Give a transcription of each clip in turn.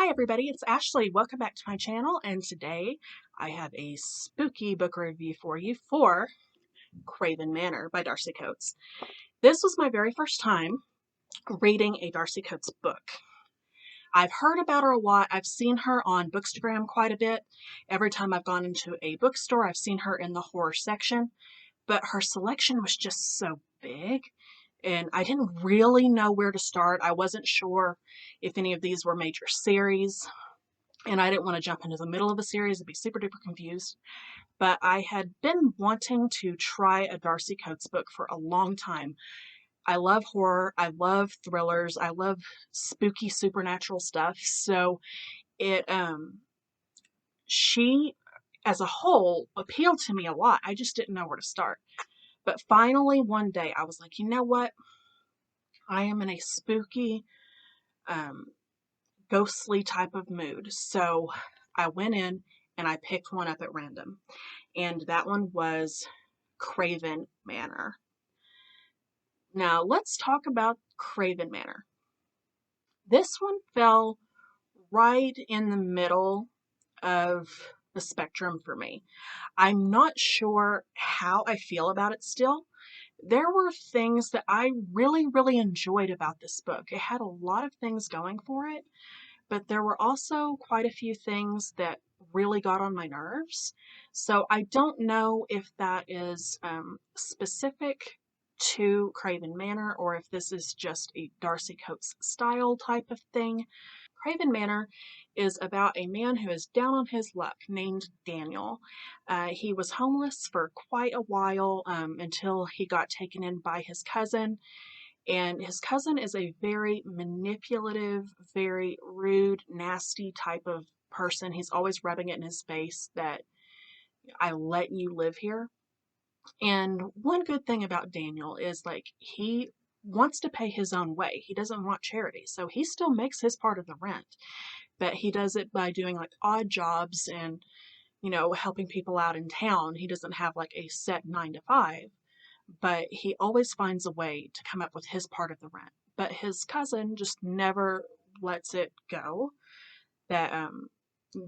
Hi everybody, it's Ashley. Welcome back to my channel, and today I have a spooky book review for you for Craven Manor by Darcy Coates. This was my very first time reading a Darcy Coates book. I've heard about her a lot. I've seen her on Bookstagram quite a bit. Every time I've gone into a bookstore, I've seen her in the horror section, but her selection was just so big. And I didn't really know where to start. I wasn't sure if any of these were major series, and I didn't want to jump into the middle of a series and be super duper confused. But I had been wanting to try a Darcy Coates book for a long time. I love horror, I love thrillers, I love spooky supernatural stuff. So it she as a whole appealed to me a lot. I just didn't know where to start. But finally one day I was like, you know what? I am in a spooky ghostly type of mood. So I went in and I picked one up at random. And that one was Craven Manor. Now let's talk about Craven Manor. This one fell right in the middle of the spectrum for me. I'm not sure how I feel about it still. There were things that I really enjoyed about this book. It had a lot of things going for it, but there were also quite a few things that really got on my nerves. So I don't know if that is specific to Craven Manor or if this is just a Darcy Coates style type of thing. Craven Manor is about a man who is down on his luck named Daniel. He was homeless for quite a while until he got taken in by his cousin. And his cousin is a very manipulative, very rude, nasty type of person. He's always rubbing it in his face that I let you live here. And one good thing about Daniel is like he wants to pay his own way. He doesn't want charity. So he still makes his part of the rent, but he does it by doing like odd jobs and, helping people out in town. He doesn't have like a set 9 to 5, but he always finds a way to come up with his part of the rent. But his cousin just never lets it go that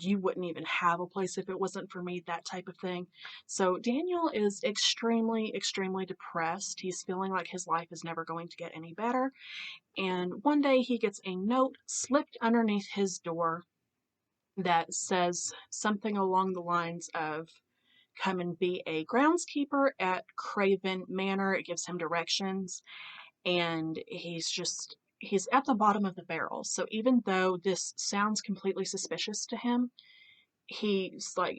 you wouldn't even have a place if it wasn't for me, that type of thing. So Daniel is extremely depressed. He's feeling like his life is never going to get any better. And one day he gets a note slipped underneath his door that says something along the lines of, come and be a groundskeeper at Craven Manor. It gives him directions, and he's at the bottom of the barrel. So even though this sounds completely suspicious to him, he's like,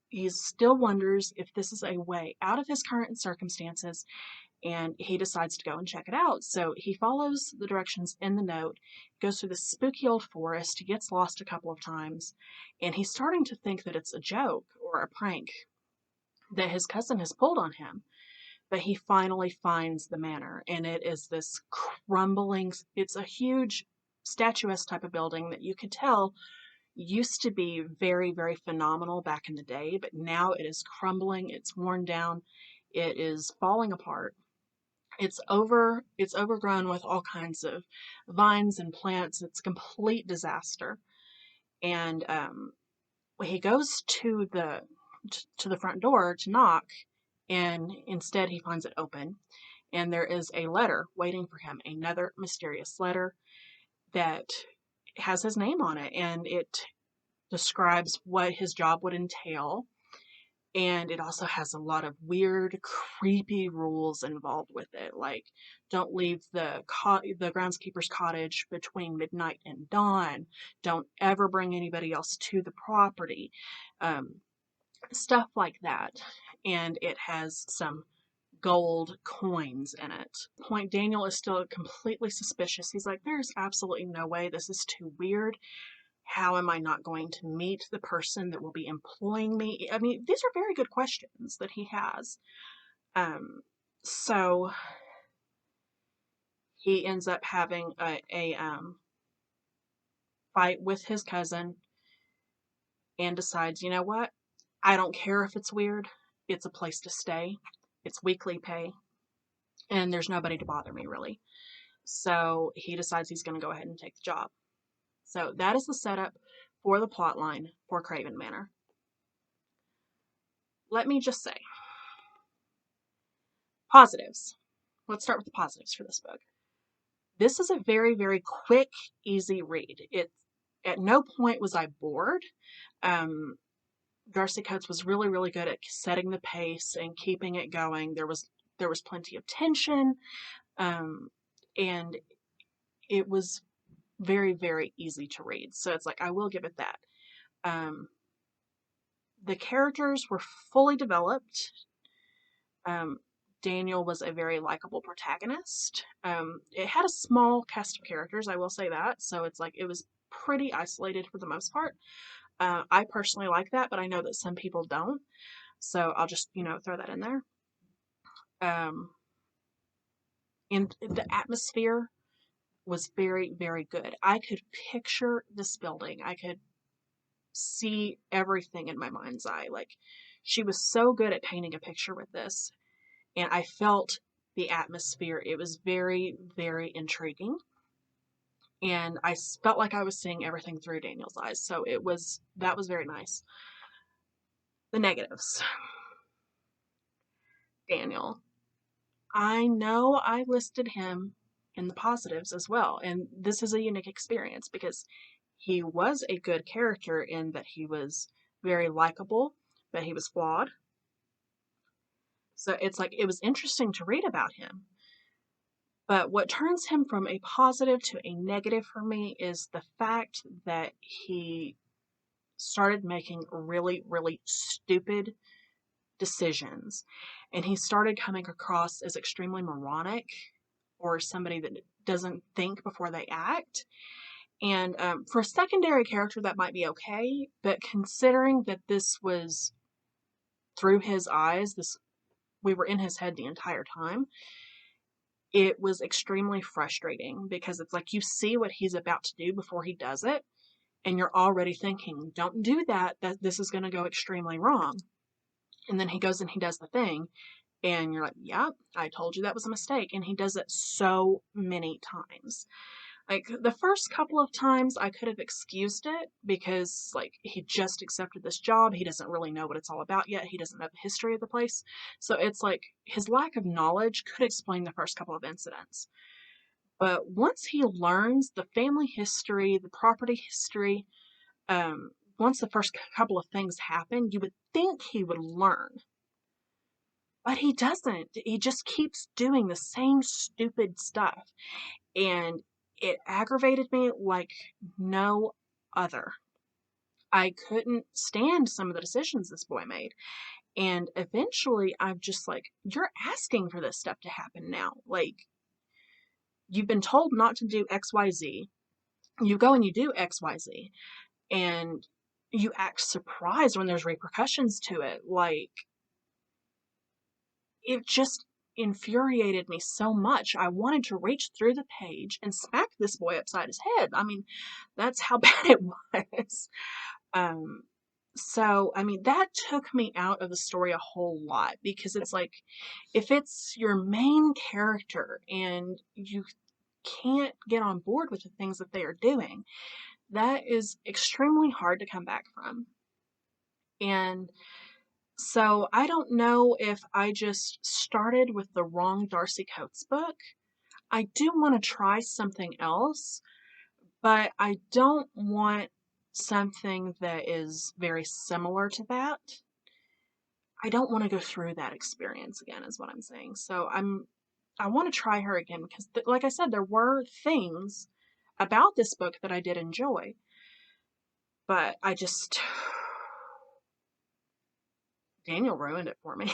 he still wonders if this is a way out of his current circumstances, and he decides to go and check it out. So he follows the directions in the note, goes through this spooky old forest, he gets lost a couple of times, and he's starting to think that it's a joke or a prank that his cousin has pulled on him. But he finally finds the manor, and it is this crumbling, it's a huge statuesque type of building that you could tell used to be very phenomenal back in the day, but now it is crumbling, it's worn down, it is falling apart. It's overgrown with all kinds of vines and plants. It's a complete disaster. And he goes to the front door to knock, and instead he finds it open, and there is a letter waiting for him, another mysterious letter that has his name on it, and it describes what his job would entail, and it also has a lot of weird, creepy rules involved with it, like don't leave the groundskeeper's cottage between midnight and dawn, don't ever bring anybody else to the property, stuff like that. And it has some gold coins in it. Point Daniel is still completely suspicious. He's like, there's absolutely no way, this is too weird. How am I not going to meet the person that will be employing me? I mean, these are very good questions that he has. So he ends up having a fight with his cousin and decides, you know what? I don't care if it's weird. It's a place to stay. It's weekly pay. And there's nobody to bother me, really. So he decides he's going to go ahead and take the job. So that is the setup for the plot line for Craven Manor. Let me just say, positives. Let's start with the positives for this book. This is a very, very quick, easy read. At no point was I bored. Darcy Coates was really, really good at setting the pace and keeping it going. There was plenty of tension, and it was very, very easy to read. So it's like, I will give it that. The characters were fully developed. Daniel was a very likable protagonist. It had a small cast of characters, I will say that. So it's like, it was pretty isolated for the most part. I personally like that, but I know that some people don't. So I'll just, throw that in there. And the atmosphere was very, very good. I could picture this building. I could see everything in my mind's eye. Like, she was so good at painting a picture with this. And I felt the atmosphere. It was very, very intriguing. And I felt like I was seeing everything through Daniel's eyes. So that was very nice. The negatives. Daniel. I know I listed him in the positives as well. And this is a unique experience because he was a good character in that he was very likable, but he was flawed. So it's like, it was interesting to read about him. But what turns him from a positive to a negative for me is the fact that he started making really, really stupid decisions. And he started coming across as extremely moronic or somebody that doesn't think before they act. And for a secondary character, that might be okay. But considering that this was through his eyes, we were in his head the entire time, it was extremely frustrating because it's like you see what he's about to do before he does it, and you're already thinking, don't do that, this is going to go extremely wrong. And then he goes and he does the thing, and you're like, yeah, I told you that was a mistake. And he does it so many times. Like, the first couple of times I could have excused it because, like, he just accepted this job. He doesn't really know what it's all about yet. He doesn't know the history of the place. So it's like his lack of knowledge could explain the first couple of incidents. But once he learns the family history, the property history, once the first couple of things happen, you would think he would learn. But he doesn't. He just keeps doing the same stupid stuff. And it aggravated me like no other. I couldn't stand some of the decisions this boy made. And eventually I'm just like, you're asking for this stuff to happen now. Like, you've been told not to do XYZ. You go and you do XYZ. And you act surprised when there's repercussions to it. Like, it just infuriated me so much. I wanted to reach through the page and smack this boy upside his head. I mean, that's how bad it was. So, I mean, that took me out of the story a whole lot because it's like, if it's your main character and you can't get on board with the things that they are doing, that is extremely hard to come back from. And so I don't know if I just started with the wrong Darcy Coates book. I do want to try something else, but I don't want something that is very similar to that. I don't want to go through that experience again, is what I'm saying. So I want to try her again because, like I said, there were things about this book that I did enjoy, but Daniel ruined it for me.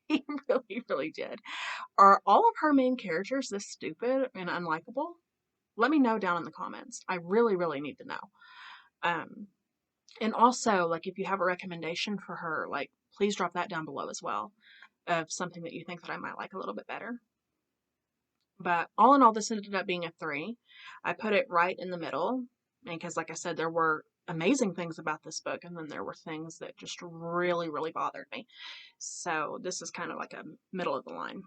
He really, really did. Are all of her main characters this stupid and unlikable? Let me know down in the comments. I really, really need to know. And also, like, if you have a recommendation for her, like, please drop that down below as well of something that you think that I might like a little bit better. But all in all, this ended up being a 3. I put it right in the middle because, like I said, there were amazing things about this book, and then there were things that just really, really bothered me. So this is kind of like a middle of the line.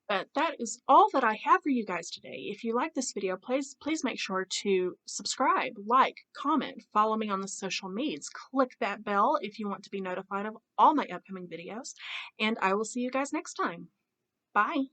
But that is all that I have for you guys today. If you like this video, please make sure to subscribe, like, comment, follow me on the social medias. Click that bell if you want to be notified of all my upcoming videos. And I will see you guys next time. Bye.